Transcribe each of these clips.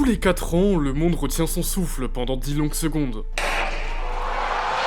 Tous les 4 ans, le monde retient son souffle pendant 10 longues secondes.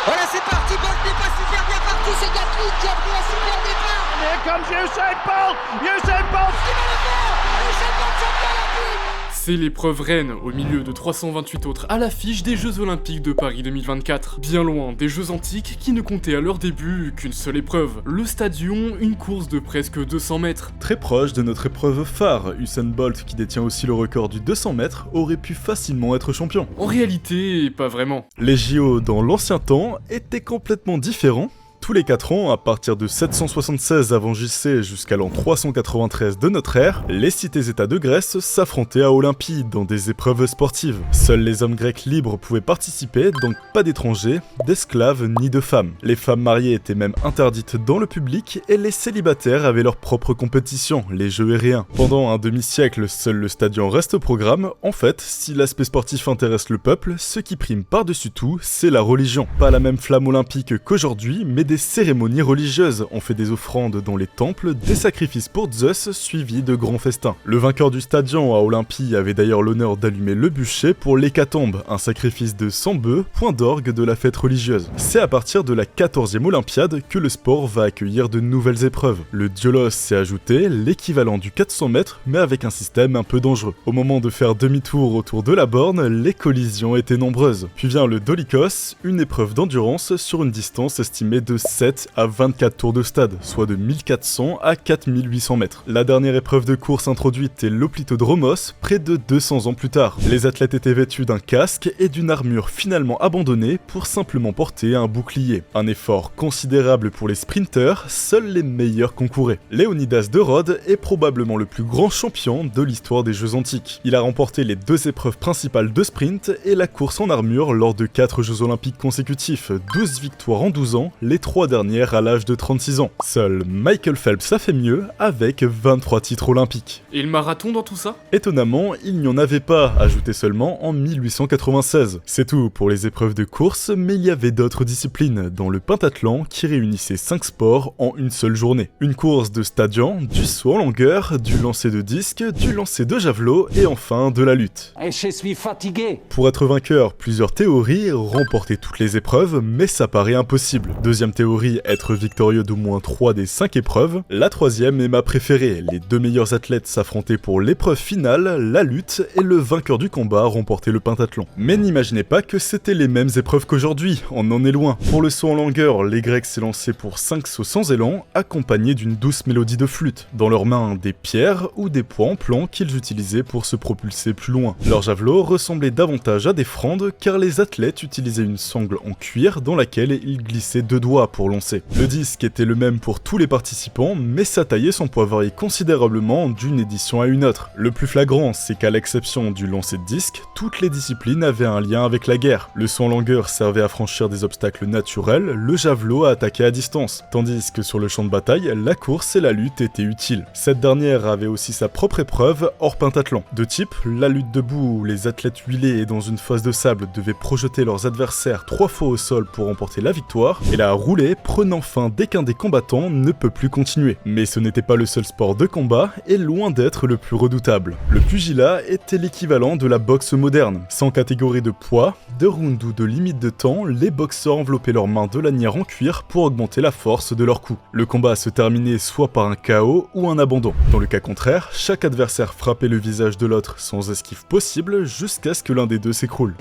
Voilà, c'est parti, Bolt n'est pas super bien parti, c'est Gatling qui a pris un super départ. And here comes Usain Bolt qui va le faire, Usain Bolt champion olympique. C'est l'épreuve reine, au milieu de 328 autres à l'affiche des Jeux Olympiques de Paris 2024. Bien loin des Jeux antiques qui ne comptaient à leur début qu'une seule épreuve, le stadion, une course de presque 200 mètres. Très proche de notre épreuve phare, Usain Bolt, qui détient aussi le record du 200 mètres, aurait pu facilement être champion. En réalité, pas vraiment. Les JO dans l'ancien temps étaient complètement différents. Tous les 4 ans, à partir de 776 avant JC jusqu'à l'an 393 de notre ère, les cités-états de Grèce s'affrontaient à Olympie dans des épreuves sportives. Seuls les hommes grecs libres pouvaient participer, donc pas d'étrangers, d'esclaves ni de femmes. Les femmes mariées étaient même interdites dans le public et les célibataires avaient leur propre compétition, les jeux aériens. Pendant un demi-siècle, seul le stadion reste au programme. En fait, si l'aspect sportif intéresse le peuple, ce qui prime par-dessus tout, c'est la religion. Pas la même flamme olympique qu'aujourd'hui, mais des cérémonies religieuses. On fait des offrandes dans les temples, des sacrifices pour Zeus, suivis de grands festins. Le vainqueur du stadion à Olympie avait d'ailleurs l'honneur d'allumer le bûcher pour l'hécatombe, un sacrifice de 100 bœufs, point d'orgue de la fête religieuse. C'est à partir de la 14e Olympiade que le sport va accueillir de nouvelles épreuves. Le diolos s'est ajouté, l'équivalent du 400 mètres, mais avec un système un peu dangereux. Au moment de faire demi-tour autour de la borne, les collisions étaient nombreuses. Puis vient le dolikos, une épreuve d'endurance sur une distance estimée de 7 à 24 tours de stade, soit de 1400 à 4800 mètres. La dernière épreuve de course introduite est l'Oplitodromos, près de 200 ans plus tard. Les athlètes étaient vêtus d'un casque et d'une armure finalement abandonnée pour simplement porter un bouclier. Un effort considérable pour les sprinteurs, seuls les meilleurs concouraient. Léonidas de Rhodes est probablement le plus grand champion de l'histoire des Jeux antiques. Il a remporté les 2 épreuves principales de sprint et la course en armure lors de 4 Jeux olympiques consécutifs, 12 victoires en 12 ans, les 3 dernières à l'âge de 36 ans. Seul Michael Phelps a fait mieux avec 23 titres olympiques. Et le marathon dans tout ça ? Étonnamment, il n'y en avait pas, ajouté seulement en 1896. C'est tout pour les épreuves de course, mais il y avait d'autres disciplines, dans le pentathlon qui réunissait 5 sports en une seule journée. Une course de stadion, du saut en longueur, du lancer de disque, du lancer de javelot et enfin de la lutte. Et je suis fatigué. Pour être vainqueur, plusieurs théories, remporter toutes les épreuves, mais ça paraît impossible. Deuxième théorie, être victorieux d'au moins 3 des 5 épreuves. La troisième est ma préférée, les 2 meilleurs athlètes s'affrontaient pour l'épreuve finale, la lutte, et le vainqueur du combat remportait le pentathlon. Mais n'imaginez pas que c'était les mêmes épreuves qu'aujourd'hui, on en est loin. Pour le saut en longueur, les Grecs s'élançaient pour 5 sauts sans élan, accompagnés d'une douce mélodie de flûte. Dans leurs mains, des pierres ou des poids en plomb qu'ils utilisaient pour se propulser plus loin. Leur javelot ressemblait davantage à des frondes, car les athlètes utilisaient une sangle en cuir dans laquelle ils glissaient 2 doigts pour lancer. Le disque était le même pour tous les participants, mais sa taille et son poids variaient considérablement d'une édition à une autre. Le plus flagrant, c'est qu'à l'exception du lancer de disque, toutes les disciplines avaient un lien avec la guerre. Le saut en longueur servait à franchir des obstacles naturels, le javelot à attaquer à distance, tandis que sur le champ de bataille, la course et la lutte étaient utiles. Cette dernière avait aussi sa propre épreuve hors pentathlon. De type, la lutte debout où les athlètes huilés et dans une fosse de sable devaient projeter leurs adversaires 3 fois au sol pour remporter la victoire, et la roulée prenant fin dès qu'un des combattants ne peut plus continuer. Mais ce n'était pas le seul sport de combat, et loin d'être le plus redoutable. Le pugilat était l'équivalent de la boxe moderne. Sans catégorie de poids, de round ou de limite de temps, les boxeurs enveloppaient leurs mains de lanières en cuir pour augmenter la force de leurs coups. Le combat se terminait soit par un KO ou un abandon. Dans le cas contraire, chaque adversaire frappait le visage de l'autre sans esquive possible jusqu'à ce que l'un des deux s'écroule.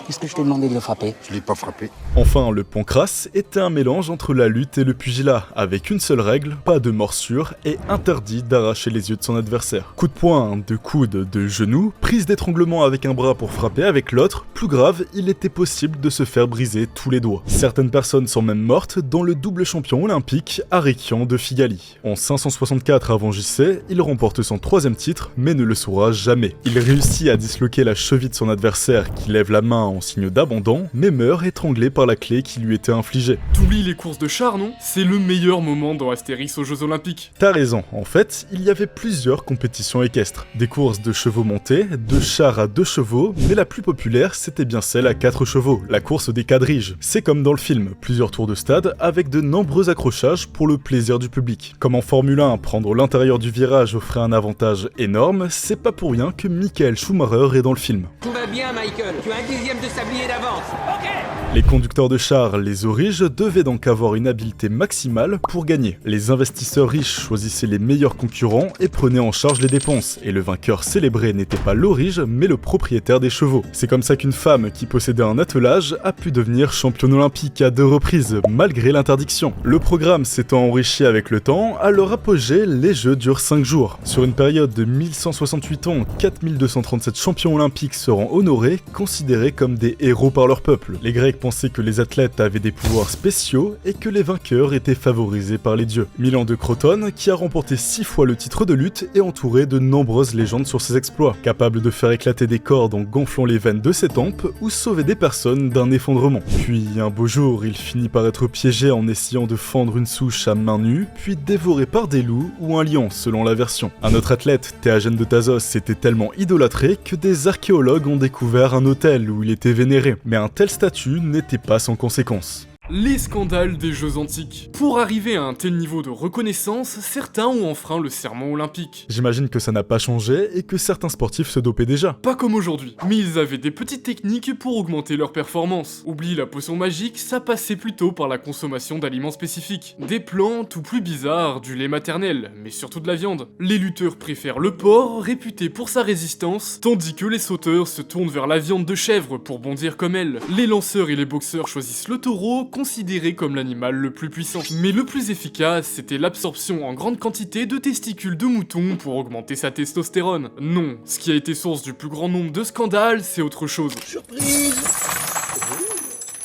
Est-ce que je t'ai demandé de le frapper? Je l'ai pas frappé. Enfin, le pancrace était un mélange entre la lutte et le pugilat, avec une seule règle, pas de morsure et interdit d'arracher les yeux de son adversaire. Coup de poing, de coude, de genou, prise d'étranglement avec un bras pour frapper avec l'autre, plus grave, il était possible de se faire briser tous les doigts. Certaines personnes sont même mortes, dont le double champion olympique Arikian de Figali. En 564 avant JC, il remporte son 3e titre, mais ne le saura jamais. Il réussit à disloquer la cheville de son adversaire qui lève la main en en signe d'abandon, mais meurt étranglé par la clé qui lui était infligée. T'oublies les courses de chars, non? C'est le meilleur moment dans Astérix aux Jeux Olympiques. T'as raison, en fait, il y avait plusieurs compétitions équestres. Des courses de chevaux montés, de chars à 2 chevaux, mais la plus populaire c'était bien celle à 4 chevaux, la course des quadriges. C'est comme dans le film, plusieurs tours de stade avec de nombreux accrochages pour le plaisir du public. Comme en Formule 1, prendre l'intérieur du virage offrait un avantage énorme, c'est pas pour rien que Michael Schumacher est dans le film. Tout va bien, Michael. Tu as un dixième de sablier d'avance. Les conducteurs de chars, les origes, devaient donc avoir une habileté maximale pour gagner. Les investisseurs riches choisissaient les meilleurs concurrents et prenaient en charge les dépenses, et le vainqueur célébré n'était pas l'orige, mais le propriétaire des chevaux. C'est comme ça qu'une femme qui possédait un attelage a pu devenir championne olympique à 2 reprises, malgré l'interdiction. Le programme s'étant enrichi avec le temps, à leur apogée, les Jeux durent 5 jours. Sur une période de 1168 ans, 4237 champions olympiques seront honorés, considérés comme des héros par leur peuple. Les Grecs pensaient que les athlètes avaient des pouvoirs spéciaux et que les vainqueurs étaient favorisés par les dieux. Milan de Crotone, qui a remporté 6 fois le titre de lutte, est entouré de nombreuses légendes sur ses exploits, capable de faire éclater des cordes en gonflant les veines de ses tempes ou sauver des personnes d'un effondrement. Puis un beau jour, il finit par être piégé en essayant de fendre une souche à main nue, puis dévoré par des loups ou un lion selon la version. Un autre athlète, Théagène de Thasos, était tellement idolâtré que des archéologues ont découvert un autel où il était vénéré, mais un tel statut n'était pas sans conséquences. Les scandales des Jeux antiques. Pour arriver à un tel niveau de reconnaissance, certains ont enfreint le serment olympique. J'imagine que ça n'a pas changé et que certains sportifs se dopaient déjà. Pas comme aujourd'hui, mais ils avaient des petites techniques pour augmenter leur performance. Oublie la potion magique, ça passait plutôt par la consommation d'aliments spécifiques. Des plantes ou plus bizarres, du lait maternel, mais surtout de la viande. Les lutteurs préfèrent le porc, réputé pour sa résistance, tandis que les sauteurs se tournent vers la viande de chèvre pour bondir comme elle. Les lanceurs et les boxeurs choisissent le taureau, considéré comme l'animal le plus puissant. Mais le plus efficace, c'était l'absorption en grande quantité de testicules de mouton pour augmenter sa testostérone. Non, ce qui a été source du plus grand nombre de scandales, c'est autre chose. Surprise.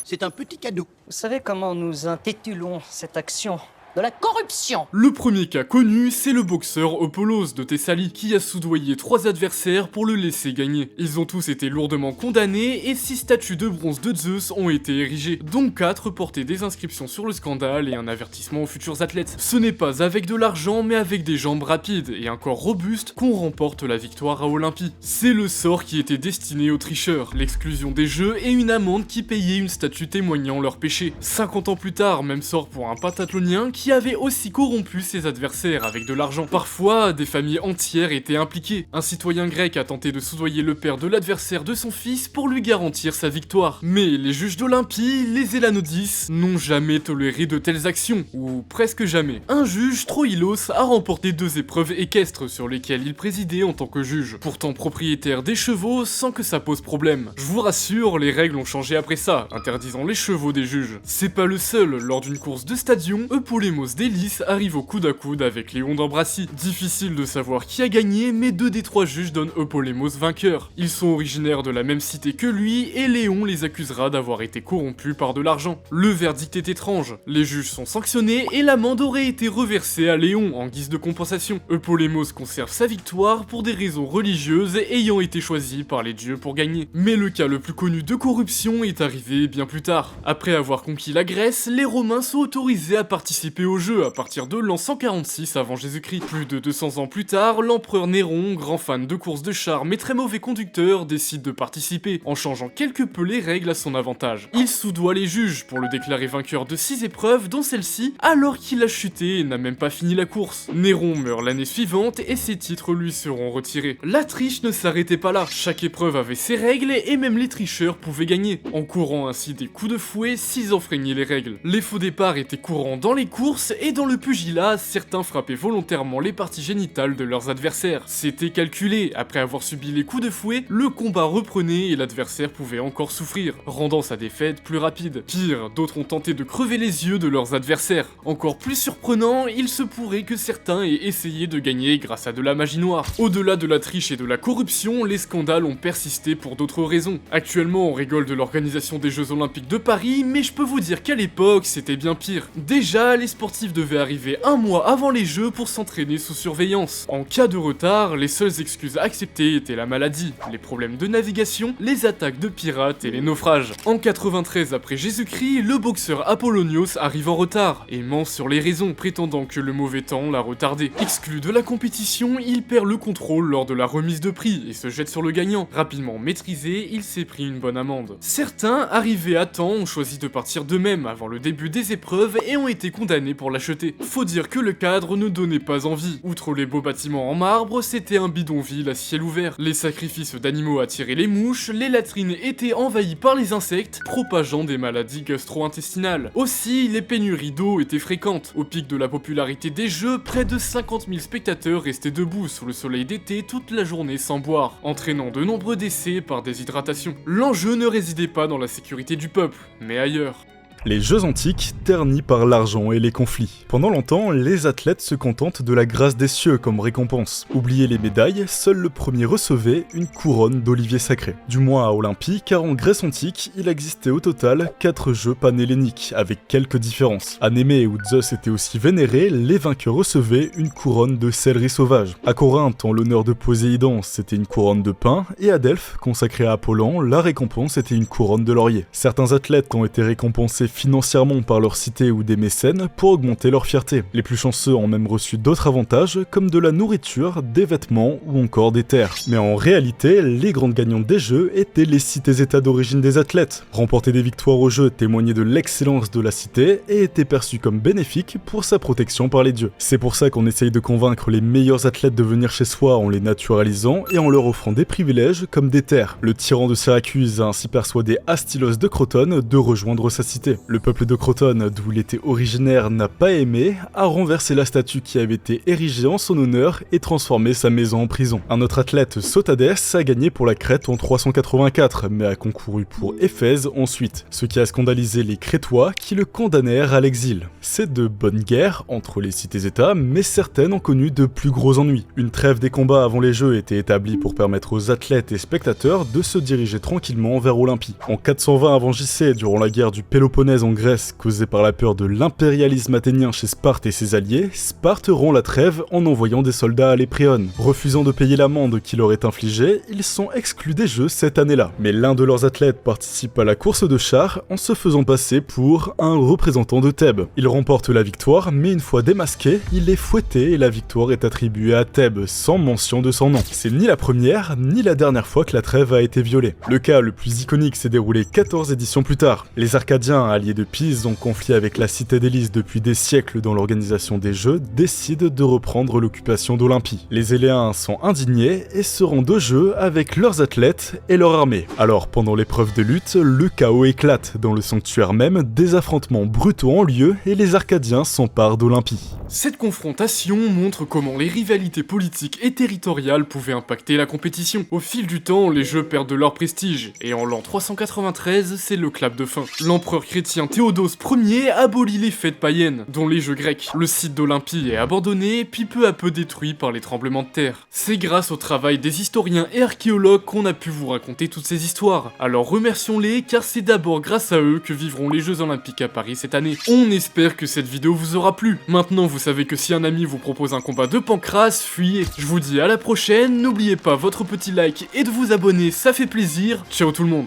C'est un petit cadeau. Vous savez comment nous intitulons cette action? De la corruption. Le premier cas connu, c'est le boxeur Apollos de Thessalie, qui a soudoyé 3 adversaires pour le laisser gagner. Ils ont tous été lourdement condamnés et 6 statues de bronze de Zeus ont été érigées, dont 4 portaient des inscriptions sur le scandale et un avertissement aux futurs athlètes. Ce n'est pas avec de l'argent, mais avec des jambes rapides et un corps robuste qu'on remporte la victoire à Olympie. C'est le sort qui était destiné aux tricheurs, l'exclusion des jeux et une amende qui payait une statue témoignant leur péché. 50 ans plus tard, même sort pour un pentathlonien qui avait aussi corrompu ses adversaires avec de l'argent. Parfois, des familles entières étaient impliquées. Un citoyen grec a tenté de soudoyer le père de l'adversaire de son fils pour lui garantir sa victoire. Mais les juges d'Olympie, les Elanodis, n'ont jamais toléré de telles actions, ou presque jamais. Un juge, Troïlos, a remporté 2 épreuves équestres sur lesquelles il présidait en tant que juge, pourtant propriétaire des chevaux sans que ça pose problème. Je vous rassure, les règles ont changé après ça, interdisant les chevaux des juges. C'est pas le seul, lors d'une course de stadion, Eupolemos d'Hélice arrive au coude à coude avec Léon d'Ambracie. Difficile de savoir qui a gagné, mais 2 des 3 juges donnent Eupolemos vainqueur. Ils sont originaires de la même cité que lui, et Léon les accusera d'avoir été corrompus par de l'argent. Le verdict est étrange. Les juges sont sanctionnés, et l'amende aurait été reversée à Léon en guise de compensation. Eupolemos conserve sa victoire pour des raisons religieuses ayant été choisi par les dieux pour gagner. Mais le cas le plus connu de corruption est arrivé bien plus tard. Après avoir conquis la Grèce, les Romains sont autorisés à participer au jeu à partir de l'an 146 avant Jésus-Christ. Plus de 200 ans plus tard, l'empereur Néron, grand fan de courses de chars mais très mauvais conducteur, décide de participer, en changeant quelque peu les règles à son avantage. Il soudoie les juges pour le déclarer vainqueur de 6 épreuves, dont celle-ci, alors qu'il a chuté et n'a même pas fini la course. Néron meurt l'année suivante et ses titres lui seront retirés. La triche ne s'arrêtait pas là, chaque épreuve avait ses règles et même les tricheurs pouvaient gagner, en courant ainsi des coups de fouet s'ils enfreignaient les règles. Les faux départs étaient courants dans les courses et dans le pugilat, certains frappaient volontairement les parties génitales de leurs adversaires. C'était calculé, après avoir subi les coups de fouet, le combat reprenait et l'adversaire pouvait encore souffrir, rendant sa défaite plus rapide. Pire, d'autres ont tenté de crever les yeux de leurs adversaires. Encore plus surprenant, il se pourrait que certains aient essayé de gagner grâce à de la magie noire. Au-delà de la triche et de la corruption, les scandales ont persisté pour d'autres raisons. Actuellement, on rigole de l'organisation des Jeux Olympiques de Paris, mais je peux vous dire qu'à l'époque, c'était bien pire. Déjà, les sportifs devaient arriver un mois avant les Jeux pour s'entraîner sous surveillance. En cas de retard, les seules excuses acceptées étaient la maladie, les problèmes de navigation, les attaques de pirates et les naufrages. En 93 après Jésus-Christ, le boxeur Apollonios arrive en retard et ment sur les raisons, prétendant que le mauvais temps l'a retardé. Exclu de la compétition, il perd le contrôle lors de la remise de prix et se jette sur le gagnant. Rapidement maîtrisé, il s'est pris une bonne amende. Certains, arrivés à temps, ont choisi de partir d'eux-mêmes avant le début des épreuves et ont été condamnés pour l'acheter. Faut dire que le cadre ne donnait pas envie. Outre les beaux bâtiments en marbre, c'était un bidonville à ciel ouvert. Les sacrifices d'animaux attiraient les mouches, les latrines étaient envahies par les insectes, propageant des maladies gastro-intestinales. Aussi, les pénuries d'eau étaient fréquentes. Au pic de la popularité des Jeux, près de 50 000 spectateurs restaient debout sous le soleil d'été toute la journée sans boire, entraînant de nombreux décès par déshydratation. L'enjeu ne résidait pas dans la sécurité du peuple, mais ailleurs. Les Jeux antiques ternis par l'argent et les conflits. Pendant longtemps, les athlètes se contentent de la grâce des cieux comme récompense. Oubliez les médailles, seul le premier recevait une couronne d'olivier sacré. Du moins à Olympie, car en Grèce antique, il existait au total 4 jeux panhelléniques, avec quelques différences. À Némée, où Zeus était aussi vénéré, les vainqueurs recevaient une couronne de céleri sauvage. À Corinthe, en l'honneur de Poséidon, c'était une couronne de pin, et à Delphes, consacrée à Apollon, la récompense était une couronne de laurier. Certains athlètes ont été récompensés financièrement par leur cité ou des mécènes pour augmenter leur fierté. Les plus chanceux ont même reçu d'autres avantages comme de la nourriture, des vêtements ou encore des terres. Mais en réalité, les grandes gagnantes des Jeux étaient les cités-états d'origine des athlètes. Remporter des victoires aux Jeux témoignait de l'excellence de la cité et était perçu comme bénéfique pour sa protection par les dieux. C'est pour ça qu'on essaye de convaincre les meilleurs athlètes de venir chez soi en les naturalisant et en leur offrant des privilèges comme des terres. Le tyran de Syracuse a ainsi persuadé Astylos de Crotone de rejoindre sa cité. Le peuple de Crotone, d'où il était originaire, n'a pas aimé, a renversé la statue qui avait été érigée en son honneur et transformé sa maison en prison. Un autre athlète, Sotadès, a gagné pour la Crète en 384, mais a concouru pour Éphèse ensuite, ce qui a scandalisé les Crétois qui le condamnèrent à l'exil. C'est de bonnes guerres entre les cités-états, mais certaines ont connu de plus gros ennuis. Une trêve des combats avant les Jeux était établie pour permettre aux athlètes et spectateurs de se diriger tranquillement vers Olympie. En 420 avant JC, durant la guerre du Péloponnèse en Grèce, causée par la peur de l'impérialisme athénien chez Sparte et ses alliés, Sparte rompt la trêve en envoyant des soldats à Lépréon. Refusant de payer l'amende qui leur est infligée, ils sont exclus des Jeux cette année-là. Mais l'un de leurs athlètes participe à la course de chars en se faisant passer pour un représentant de Thèbes. Il remporte la victoire, mais une fois démasqué, il est fouetté et la victoire est attribuée à Thèbes, sans mention de son nom. C'est ni la première, ni la dernière fois que la trêve a été violée. Le cas le plus iconique s'est déroulé 14 éditions plus tard. Les Arcadiens, alliés de Pise, en conflit avec la cité d'Élise depuis des siècles dans l'organisation des Jeux, décident de reprendre l'occupation d'Olympie. Les Éléens sont indignés et se rendent aux Jeux avec leurs athlètes et leur armée. Alors, pendant l'épreuve de lutte, le chaos éclate. Dans le sanctuaire même, des affrontements brutaux ont lieu et les Arcadiens s'emparent d'Olympie. Cette confrontation montre comment les rivalités politiques et territoriales pouvaient impacter la compétition. Au fil du temps, les Jeux perdent de leur prestige, et en l'an 393, c'est le clap de fin. L'empereur chrétien Théodose Ier abolit les fêtes païennes, dont les Jeux grecs. Le site d'Olympie est abandonné, puis peu à peu détruit par les tremblements de terre. C'est grâce au travail des historiens et archéologues qu'on a pu vous raconter toutes ces histoires. Alors remercions-les, car c'est d'abord grâce à eux que vivront les Jeux Olympiques à Paris cette année. On espère que cette vidéo vous aura plu. Maintenant, vous savez que si un ami vous propose un combat de Pancrace, fuyez. Je vous dis à la prochaine, n'oubliez pas votre petit like et de vous abonner, ça fait plaisir. Ciao tout le monde.